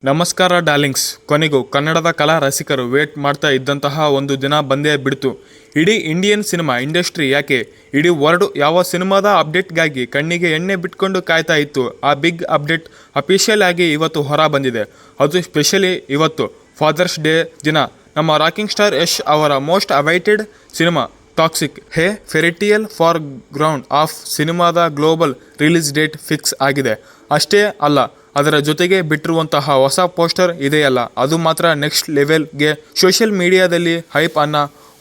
ನಮಸ್ಕಾರ ಡಾರ್ಲಿಂಗ್ಸ್. ಕೊನೆಗೂ ಕನ್ನಡದ ಕಲಾ ರಸಿಕರು ವೇಟ್ ಮಾಡ್ತಾ ಇದ್ದಂತಹ ಒಂದು ದಿನ ಬಂದೇ ಬಿಡ್ತು. ಇಡೀ ಇಂಡಿಯನ್ ಸಿನಿಮಾ ಇಂಡಸ್ಟ್ರಿ ಯಾಕೆ ಇಡೀ ವರ್ಲ್ಡ್ ಯಾವ ಸಿನಿಮಾದ ಅಪ್ಡೇಟ್ಗಾಗಿ ಕಣ್ಣಿಗೆ ಎಣ್ಣೆ ಬಿಟ್ಕೊಂಡು ಕಾಯ್ತಾ ಇತ್ತು. ಆ ಬಿಗ್ ಅಪ್ಡೇಟ್ ಅಫಿಷಿಯಲ್ ಆಗಿ ಇವತ್ತು ಹೊರ ಬಂದಿದೆ. ಅದು ಸ್ಪೆಷಲಿ ಇವತ್ತು ಫಾದರ್ಸ್ ಡೇ ದಿನ ನಮ್ಮ ರಾಕಿಂಗ್ ಸ್ಟಾರ್ ಯಶ್ ಅವರ most awaited cinema Toxic a fairy tale for grownups ಸಿನಿಮಾದ ಗ್ಲೋಬಲ್ ರಿಲೀಸ್ ಡೇಟ್ ಫಿಕ್ಸ್ ಆಗಿದೆ. ಅಷ್ಟೇ ಅಲ್ಲ, ಅದರ ಜೊತೆಗೆ ಬಿಟ್ಟಿರುವಂತಹ ಹೊಸ ಪೋಸ್ಟರ್ ಇದೆಯಲ್ಲ, ಅದು ಮಾತ್ರ ನೆಕ್ಸ್ಟ್ ಲೆವೆಲ್ಗೆ ಸೋಷಿಯಲ್ ಮೀಡಿಯಾದಲ್ಲಿ ಹೈಪ್ ಅನ್ನ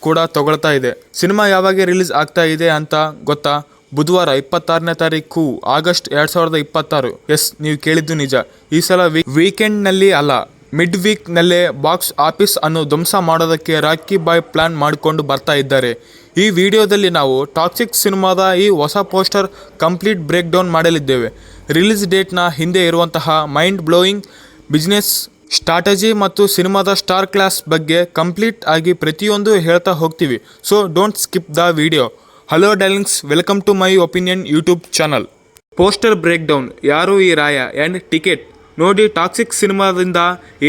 ಕೂಡ ತಗೊಳ್ತಾ ಇದೆ. ಸಿನಿಮಾ ಯಾವಾಗ ರಿಲೀಸ್ ಆಗ್ತಾ ಇದೆ ಅಂತ ಗೊತ್ತಾ? ಬುಧವಾರ 26ನೇ ತಾರೀಕು ಆಗಸ್ಟ್ 2026. ಎಸ್, ನೀವು ಕೇಳಿದ್ದು ನಿಜ. ಈ ಸಲ ವೀಕೆಂಡ್ನಲ್ಲಿ ಅಲ್ಲ, ಮಿಡ್ ವೀಕ್ ನಲ್ಲೇ ಬಾಕ್ಸ್ ಆಫೀಸ್ ಅನ್ನು ಧ್ವಂಸ ಮಾಡೋದಕ್ಕೆ ರಾಕಿ ಬಾಯ್ ಪ್ಲಾನ್ ಮಾಡಿಕೊಂಡು ಬರ್ತಾ ಇದ್ದಾರೆ. ಈ ವಿಡಿಯೋದಲ್ಲಿ ನಾವು ಟಾಕ್ಸಿಕ್ ಸಿನಿಮಾದ ಈ ಹೊಸ ಪೋಸ್ಟರ್ ಕಂಪ್ಲೀಟ್ ಬ್ರೇಕ್ ಡೌನ್ ಮಾಡಲಿದ್ದೇವೆ. ರಿಲೀಸ್ ಡೇಟ್ನ ಹಿಂದೆ ಇರುವಂತಹ ಮೈಂಡ್ ಬ್ಲೋಯಿಂಗ್ ಬಿಸ್ನೆಸ್ ಸ್ಟ್ರಾಟಜಿ ಮತ್ತು ಸಿನಿಮಾದ ಸ್ಟಾರ್ ಕ್ಲಾಸ್ ಬಗ್ಗೆ ಕಂಪ್ಲೀಟ್ ಆಗಿ ಪ್ರತಿಯೊಂದು ಹೇಳ್ತಾ ಹೋಗ್ತೀವಿ. So don't skip the video. Hello darlings, welcome to my opinion YouTube channel. Poster breakdown. ಯಾರು ಈ ರಾಯ ಆ್ಯಂಡ್ ಟಿಕೆಟ್ ನೋಡಿ. ಟಾಕ್ಸಿಕ್ ಸಿನಿಮಾದಿಂದ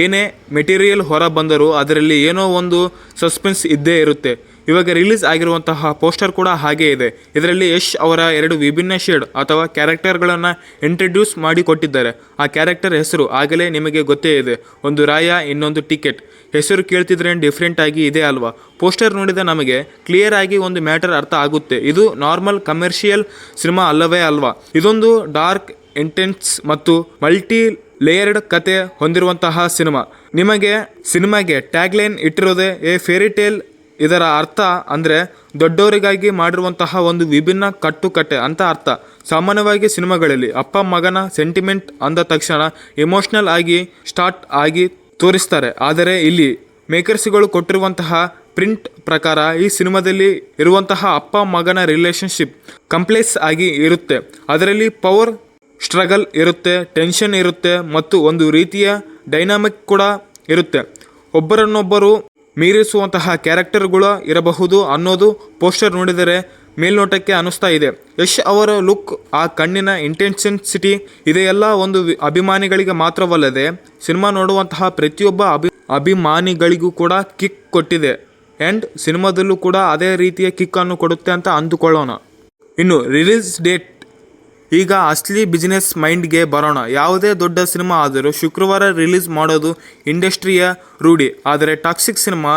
ಏನೇ ಮೆಟೀರಿಯಲ್ ಹೊರ ಬಂದರೂ ಅದರಲ್ಲಿ ಏನೋ ಒಂದು ಸಸ್ಪೆನ್ಸ್ ಇದ್ದೇ ಇರುತ್ತೆ. ಇವಾಗ ರಿಲೀಸ್ ಆಗಿರುವಂತಹ ಪೋಸ್ಟರ್ ಕೂಡ ಹಾಗೇ ಇದೆ. ಇದರಲ್ಲಿ ಯಶ್ ಅವರ 2 ವಿಭಿನ್ನ ಶೇಡ್ ಅಥವಾ ಕ್ಯಾರೆಕ್ಟರ್ಗಳನ್ನು ಇಂಟ್ರಡ್ಯೂಸ್ ಮಾಡಿ ಕೊಟ್ಟಿದ್ದಾರೆ. ಆ ಕ್ಯಾರೆಕ್ಟರ್ ಹೆಸರು ಆಗಲೇ ನಿಮಗೆ ಗೊತ್ತೇ ಇದೆ. ಒಂದು ರಾಯ, ಇನ್ನೊಂದು ಟಿಕೆಟ್. ಹೆಸರು ಕೇಳ್ತಿದ್ರೆ ಡಿಫ್ರೆಂಟ್ ಆಗಿ ಇದೆ ಅಲ್ವಾ? ಪೋಸ್ಟರ್ ನೋಡಿದ ನಮಗೆ ಕ್ಲಿಯರ್ ಆಗಿ ಒಂದು ಮ್ಯಾಟರ್ ಅರ್ಥ ಆಗುತ್ತೆ. ಇದು ನಾರ್ಮಲ್ ಕಮರ್ಷಿಯಲ್ ಸಿನಿಮಾ ಅಲ್ಲವೇ ಅಲ್ವಾ? ಇದೊಂದು ಡಾರ್ಕ್, ಇಂಟೆನ್ಸ್ ಮತ್ತು ಮಲ್ಟಿ ಲೇಯರ್ಡ್ ಕತೆ ಹೊಂದಿರುವಂತಹ ಸಿನಿಮಾ. ಸಿನಿಮಾಗೆ ಟ್ಯಾಗ್ಲೈನ್ ಇಟ್ಟಿರೋದೇ ಎ ಫೇರಿ ಟೇಲ್. ಇದರ ಅರ್ಥ ಅಂದರೆ ದೊಡ್ಡವರಿಗಾಗಿ ಮಾಡಿರುವಂತಹ ಒಂದು ವಿಭಿನ್ನ ಕಟ್ಟುಕತೆ ಅಂತ ಅರ್ಥ. ಸಾಮಾನ್ಯವಾಗಿ ಸಿನಿಮಾಗಳಲ್ಲಿ ಅಪ್ಪ ಮಗನ ಸೆಂಟಿಮೆಂಟ್ ಅಂದ ತಕ್ಷಣ ಎಮೋಷ್ನಲ್ ಆಗಿ ಸ್ಟಾರ್ಟ್ ಆಗಿ ತೋರಿಸ್ತಾರೆ. ಆದರೆ ಇಲ್ಲಿ ಮೇಕರ್ಸ್ಗಳು ಕೊಟ್ಟಿರುವಂತಹ ಪ್ರಿಂಟ್ ಪ್ರಕಾರ ಈ ಸಿನಿಮಾದಲ್ಲಿ ಇರುವಂತಹ ಅಪ್ಪ ಮಗನ ರಿಲೇಶನ್ಶಿಪ್ ಕಂಪ್ಲೆಕ್ಸ್ ಆಗಿ ಇರುತ್ತೆ. ಅದರಲ್ಲಿ ಪವರ್ ಸ್ಟ್ರಗಲ್ ಇರುತ್ತೆ, ಟೆನ್ಷನ್ ಇರುತ್ತೆ ಮತ್ತು ಒಂದು ರೀತಿಯ ಡೈನಾಮಿಕ್ ಕೂಡ ಇರುತ್ತೆ. ಒಬ್ಬರನ್ನೊಬ್ಬರು ಮೀರಿಸುವಂತಹ ಕ್ಯಾರೆಕ್ಟರ್ಗಳು ಇರಬಹುದು ಅನ್ನೋದು ಪೋಸ್ಟರ್ ನೋಡಿದರೆ ಮೇಲ್ನೋಟಕ್ಕೆ ಅನಿಸ್ತಾ ಇದೆ. ಯಶ್ ಅವರ ಲುಕ್, ಆ ಕಣ್ಣಿನ ಇಂಟೆನ್ಸಿಟಿ ಇದೆಲ್ಲ ಒಂದು ಅಭಿಮಾನಿಗಳಿಗೆ ಮಾತ್ರವಲ್ಲದೆ ಸಿನಿಮಾ ನೋಡುವಂತಹ ಪ್ರತಿಯೊಬ್ಬ ಅಭಿಮಾನಿಗಳಿಗೂ ಕೂಡ ಕಿಕ್ ಕೊಟ್ಟಿದೆ. ಆ್ಯಂಡ್ ಸಿನಿಮಾದಲ್ಲೂ ಕೂಡ ಅದೇ ರೀತಿಯ ಕಿಕ್ ಅನ್ನು ಕೊಡುತ್ತೆ ಅಂತ ಅಂದುಕೊಳ್ಳೋಣ. ಇನ್ನು ರಿಲೀಸ್ ಡೇಟ್, ಈಗ ಅಸಲಿ ಬಿಸ್ನೆಸ್ ಮೈಂಡ್ಗೆ ಬರೋಣ. ಯಾವುದೇ ದೊಡ್ಡ ಸಿನಿಮಾ ಆದರೂ ಶುಕ್ರವಾರ ರಿಲೀಸ್ ಮಾಡೋದು ಇಂಡಸ್ಟ್ರಿಯ ರೂಢಿ. ಆದರೆ ಟಾಕ್ಸಿಕ್ ಸಿನಿಮಾ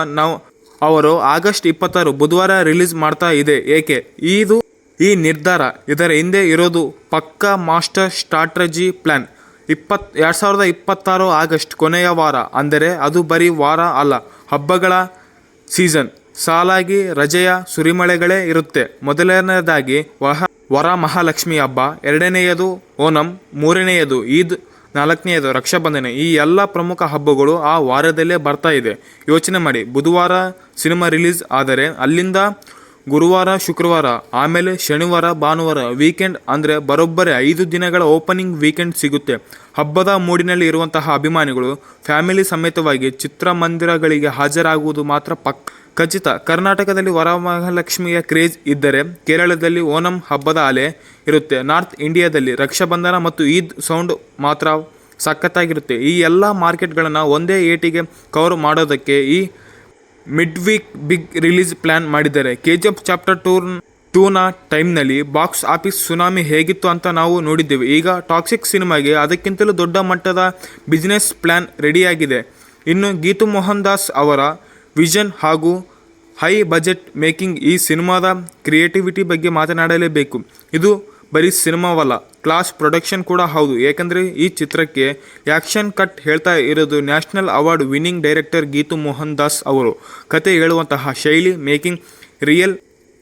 ಅವರು ಆಗಸ್ಟ್ 26 ಬುಧವಾರ ರಿಲೀಸ್ ಮಾಡ್ತಾ ಇದೆ. ಏಕೆ ಈ ನಿರ್ಧಾರ? ಇದರ ಹಿಂದೆ ಇರೋದು ಪಕ್ಕಾ ಮಾಸ್ಟರ್ ಸ್ಟ್ರಾಟಜಿ ಪ್ಲಾನ್. 2026 ಆಗಸ್ಟ್ ಕೊನೆಯ ವಾರ, ಅಂದರೆ ಅದು ಬರೀ ವಾರ ಅಲ್ಲ, ಹಬ್ಬಗಳ ಸೀಸನ್. ಸಾಲಾಗಿ ರಜೆಯ ಸುರಿಮಳೆಗಳೇ ಇರುತ್ತೆ. ಮೊದಲನೇದಾಗಿ ವರಮಹಾಲಕ್ಷ್ಮಿ ಹಬ್ಬ, ಎರಡನೆಯದು ಓಣಂ, ಮೂರನೆಯದು ಈದ್, ನಾಲ್ಕನೆಯದು ರಕ್ಷಾಬಂಧನ. ಈ ಎಲ್ಲ ಪ್ರಮುಖ ಹಬ್ಬಗಳು ಆ ವಾರದಲ್ಲೇ ಬರ್ತಾ ಇದೆ. ಯೋಚನೆ ಮಾಡಿ, ಬುಧವಾರ ಸಿನಿಮಾ ರಿಲೀಸ್ ಆದರೆ ಅಲ್ಲಿಂದ ಗುರುವಾರ, ಶುಕ್ರವಾರ, ಆಮೇಲೆ ಶನಿವಾರ, ಭಾನುವಾರ ವೀಕೆಂಡ್, ಅಂದರೆ ಬರೋಬ್ಬರಿ 5 ದಿನಗಳ ಓಪನಿಂಗ್ ವೀಕೆಂಡ್ ಸಿಗುತ್ತೆ. ಹಬ್ಬದ ಮೂಡಿನಲ್ಲಿ ಇರುವಂತಹ ಅಭಿಮಾನಿಗಳು ಫ್ಯಾಮಿಲಿ ಸಮೇತವಾಗಿ ಚಿತ್ರಮಂದಿರಗಳಿಗೆ ಹಾಜರಾಗುವುದು ಮಾತ್ರ ಖಚಿತ. ಕರ್ನಾಟಕದಲ್ಲಿ ವರಮಹಾಲಕ್ಷ್ಮಿಯ ಕ್ರೇಜ್ ಇದ್ದರೆ ಕೇರಳದಲ್ಲಿ ಓಣಂ ಹಬ್ಬದ ಅಲೆ ಇರುತ್ತೆ. ನಾರ್ತ್ ಇಂಡಿಯಾದಲ್ಲಿ ರಕ್ಷಾಬಂಧನ ಮತ್ತು ಈದ್ ಸೌಂಡ್ ಮಾತ್ರ ಸಖತ್ತಾಗಿರುತ್ತೆ. ಈ ಎಲ್ಲ ಮಾರ್ಕೆಟ್ಗಳನ್ನು ಒಂದೇ ಏಟಿಗೆ ಕವರ್ ಮಾಡೋದಕ್ಕೆ ಈ mid week big release plan ಮಾಡಿದ್ದಾರೆ. KGF ಚಾಪ್ಟರ್ 2ನ ಟೈಮ್ನಲ್ಲಿ ಬಾಕ್ಸ್ ಆಫೀಸ್ ಸುನಾಮಿ ಹೇಗಿತ್ತು ಅಂತ ನಾವು ನೋಡಿದ್ದೇವೆ. ಈಗ ಟಾಕ್ಸಿಕ್ ಸಿನಿಮಾಗೆ ಅದಕ್ಕಿಂತಲೂ ದೊಡ್ಡ ಮಟ್ಟದ ಬಿಸ್ನೆಸ್ ಪ್ಲಾನ್ ರೆಡಿಯಾಗಿದೆ. ಇನ್ನು ಗೀತು ಮೋಹನ್ ದಾಸ್ ಅವರ ವಿಷನ್ ಹಾಗೂ ಹೈ ಬಜೆಟ್ ಮೇಕಿಂಗ್. ಈ ಸಿನಿಮಾದ ಕ್ರಿಯೇಟಿವಿಟಿ ಬಗ್ಗೆ ಮಾತನಾಡಲೇಬೇಕು. ಇದು ಬರೀ ಸಿನಿಮಾವಲ್ಲ, ಕ್ಲಾಸ್ ಪ್ರೊಡಕ್ಷನ್ ಕೂಡ ಹೌದು. ಏಕೆಂದರೆ ಈ ಚಿತ್ರಕ್ಕೆ ಆ್ಯಕ್ಷನ್ ಕಟ್ ಹೇಳ್ತಾ ಇರೋದು national award winning director Geetu Mohandas ಅವರು. ಕತೆ ಹೇಳುವಂತಹ ಶೈಲಿ, ಮೇಕಿಂಗ್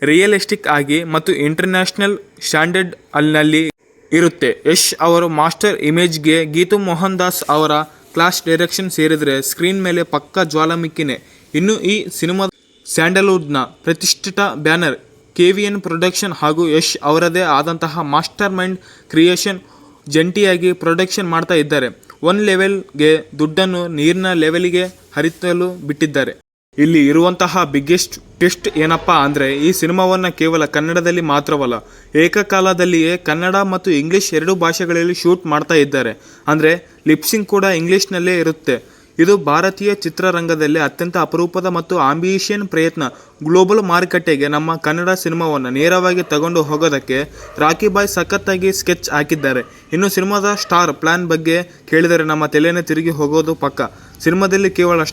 ರಿಯಲಿಸ್ಟಿಕ್ ಆಗಿ ಮತ್ತು ಇಂಟರ್ನ್ಯಾಷನಲ್ ಸ್ಟ್ಯಾಂಡರ್ಡ್ ಅಲ್ಲಿ ಇರುತ್ತೆ. ಯಶ್ ಅವರ ಮಾಸ್ಟರ್ ಇಮೇಜ್ಗೆ ಗೀತು ಮೋಹನ್ ದಾಸ್ ಅವರ ಕ್ಲಾಸ್ ಡೈರೆಕ್ಷನ್ ಸೇರಿದರೆ ಸ್ಕ್ರೀನ್ ಮೇಲೆ ಪಕ್ಕಾ ಜ್ವಾಲಾಮುಖಿನೇ. ಇನ್ನು ಈ ಸಿನಿಮಾದ ಸ್ಯಾಂಡಲ್ವುಡ್ನ ಪ್ರತಿಷ್ಠಿತ ಬ್ಯಾನರ್ KVN ಪ್ರೊಡಕ್ಷನ್ ಹಾಗೂ ಯಶ್ ಅವರದೇ ಆದಂತಹ ಮಾಸ್ಟರ್ ಮೈಂಡ್ ಕ್ರಿಯೇಷನ್ ಜಂಟಿಯಾಗಿ ಪ್ರೊಡಕ್ಷನ್ ಮಾಡ್ತಾ ಇದ್ದಾರೆ. 1 ಲೆವೆಲ್ಗೆ ದುಡ್ಡನ್ನು ನೀರಿನ ಲೆವೆಲ್ಗೆ ಹರಿಸಲು ಬಿಟ್ಟಿದ್ದಾರೆ. ಇಲ್ಲಿ ಇರುವಂತಹ ಬಿಗ್ಗೆಸ್ಟ್ ಟ್ವಿಸ್ಟ್ ಏನಪ್ಪಾ ಅಂದರೆ ಈ ಸಿನಿಮಾವನ್ನು ಕೇವಲ ಕನ್ನಡದಲ್ಲಿ ಮಾತ್ರವಲ್ಲ ಏಕಕಾಲದಲ್ಲಿಯೇ ಕನ್ನಡ ಮತ್ತು ಇಂಗ್ಲಿಷ್ ಎರಡೂ ಭಾಷೆಗಳಲ್ಲಿ ಶೂಟ್ ಮಾಡ್ತಾ ಇದ್ದಾರೆ. ಅಂದರೆ ಲಿಪ್ಸಿಂಗ್ ಕೂಡ ಇಂಗ್ಲಿಷ್ನಲ್ಲೇ ಇರುತ್ತೆ. ಇದು ಭಾರತೀಯ ಚಿತ್ರರಂಗದಲ್ಲಿ ಅತ್ಯಂತ ಅಪರೂಪದ ಮತ್ತು ಆಂಬಿಷಿಯನ್ ಪ್ರಯತ್ನ. ಗ್ಲೋಬಲ್ ಮಾರುಕಟ್ಟೆಗೆ ನಮ್ಮ ಕನ್ನಡ ಸಿನಿಮಾವನ್ನು ನೇರವಾಗಿ ತಗೊಂಡು ಹೋಗೋದಕ್ಕೆ ರಾಕಿ ಬಾಯ್ ಸಖತ್ತಾಗಿ ಸ್ಕೆಚ್ ಹಾಕಿದ್ದಾರೆ. ಇನ್ನು ಸಿನಿಮಾದ ಸ್ಟಾರ್ ಪ್ಲಾನ್ ಬಗ್ಗೆ ಕೇಳಿದರೆ ನಮ್ಮ ತಲೆನೇ ತಿರುಗಿ ಹೋಗೋದು ಪಕ್ಕ. ಸಿನಿಮಾದಲ್ಲಿ ಕೇವಲ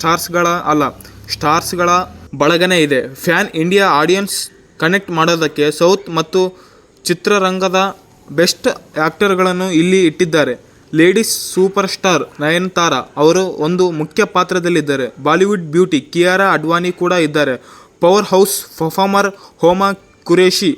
ಸ್ಟಾರ್ಸ್ಗಳ ಬಳಗನೇ ಇದೆ. ಫ್ಯಾನ್ ಇಂಡಿಯಾ ಆಡಿಯನ್ಸ್ ಕನೆಕ್ಟ್ ಮಾಡೋದಕ್ಕೆ ಸೌತ್ ಮತ್ತು ಚಿತ್ರರಂಗದ ಬೆಸ್ಟ್ ಆ್ಯಕ್ಟರ್ಗಳನ್ನು ಇಲ್ಲಿ ಇಟ್ಟಿದ್ದಾರೆ. ಲೇಡೀಸ್ ಸೂಪರ್ ಸ್ಟಾರ್ ನಯನತಾರಾ ಅವರು ಒಂದು ಮುಖ್ಯ ಪಾತ್ರದಲ್ಲಿದ್ದಾರೆ. ಬಾಲಿವುಡ್ ಬ್ಯೂಟಿ ಕಿಯಾರಾ ಅಡ್ವಾನಿ ಕೂಡ ಇದ್ದಾರೆ. Powerhouse performer Huma Qureshi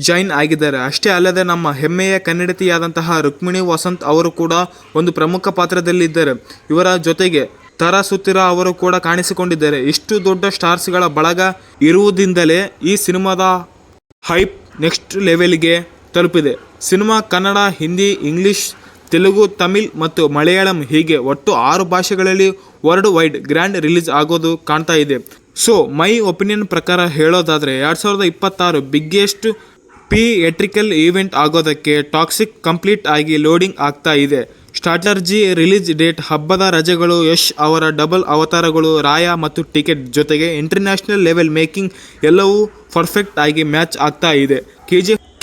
join ಆಗಿದ್ದಾರೆ. ಅಷ್ಟೇ ಅಲ್ಲದೆ ನಮ್ಮ ಹೆಮ್ಮೆಯ ಕನ್ನಡತಿಯಾದಂತಹ ರುಕ್ಮಿಣಿ ವಸಂತ್ ಅವರು ಕೂಡ ಒಂದು ಪ್ರಮುಖ ಪಾತ್ರದಲ್ಲಿದ್ದಾರೆ. ಇವರ ಜೊತೆಗೆ ತಾರಾ ಸುತ್ತಿರಾ ಅವರು ಕೂಡ ಕಾಣಿಸಿಕೊಂಡಿದ್ದಾರೆ. ಇಷ್ಟು ದೊಡ್ಡ ಸ್ಟಾರ್ಸ್ಗಳ ಬಳಗ ಇರುವುದರಿಂದಲೇ ಈ ಸಿನಿಮಾದ ಹೈಪ್ ನೆಕ್ಸ್ಟ್ ಲೆವೆಲ್ಗೆ ತಲುಪಿದೆ. ಸಿನಿಮಾ ಕನ್ನಡ, ಹಿಂದಿ, ಇಂಗ್ಲಿಷ್, ತೆಲುಗು, ತಮಿಳ್ ಮತ್ತು ಮಲಯಾಳಂ ಹೀಗೆ ಒಟ್ಟು 6 ಭಾಷೆಗಳಲ್ಲಿ ವರ್ಲ್ಡ್ ವೈಡ್ ಗ್ರ್ಯಾಂಡ್ ರಿಲೀಸ್ ಆಗೋದು ಕಾಣ್ತಾ ಇದೆ. ಸೊ ಮೈ ಒಪಿನಿಯನ್ ಪ್ರಕಾರ ಹೇಳೋದಾದರೆ 2026 ಬಿಗ್ಗೆಸ್ಟ್ ಥಿಯೇಟ್ರಿಕಲ್ ಈವೆಂಟ್ ಆಗೋದಕ್ಕೆ ಟಾಕ್ಸಿಕ್ ಕಂಪ್ಲೀಟ್ ಆಗಿ ಲೋಡಿಂಗ್ ಆಗ್ತಾ ಇದೆ. ಸ್ಟ್ರಾಟರ್ಜಿ, ರಿಲೀಸ್ ಡೇಟ್, ಹಬ್ಬದ ರಜೆಗಳು, ಯಶ್ ಅವರ ಡಬಲ್ ಅವತಾರಗಳು, ರಾಯ ಮತ್ತು ಟಿಕೆಟ್ ಜೊತೆಗೆ ಇಂಟರ್ನ್ಯಾಷನಲ್ ಲೆವೆಲ್ ಮೇಕಿಂಗ್ ಎಲ್ಲವೂ ಪರ್ಫೆಕ್ಟ್ ಆಗಿ ಮ್ಯಾಚ್ ಆಗ್ತಾ ಇದೆ.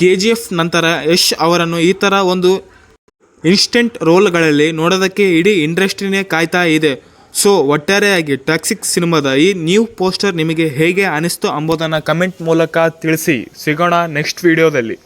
KGF ನಂತರ ಯಶ್ ಅವರನ್ನು ಈ ಥರ ಒಂದು ಇನ್ಸ್ಟೆಂಟ್ ರೋಲ್ಗಳಲ್ಲಿ ನೋಡೋದಕ್ಕೆ ಇಡೀ ಇಂಡಸ್ಟ್ರಿನೇ ಕಾಯ್ತಾ ಇದೆ. ಸೊ ಒಟ್ಟಾರೆಯಾಗಿ ಟಾಕ್ಸಿಕ್ ಸಿನಿಮಾದ ಈ ನ್ಯೂ ಪೋಸ್ಟರ್ ನಿಮಗೆ ಹೇಗೆ ಅನಿಸ್ತು ಅಂಬೋದನ್ನು ಕಮೆಂಟ್ ಮೂಲಕ ತಿಳಿಸಿ. ಸಿಗೋಣ ನೆಕ್ಸ್ಟ್ ವಿಡಿಯೋದಲ್ಲಿ.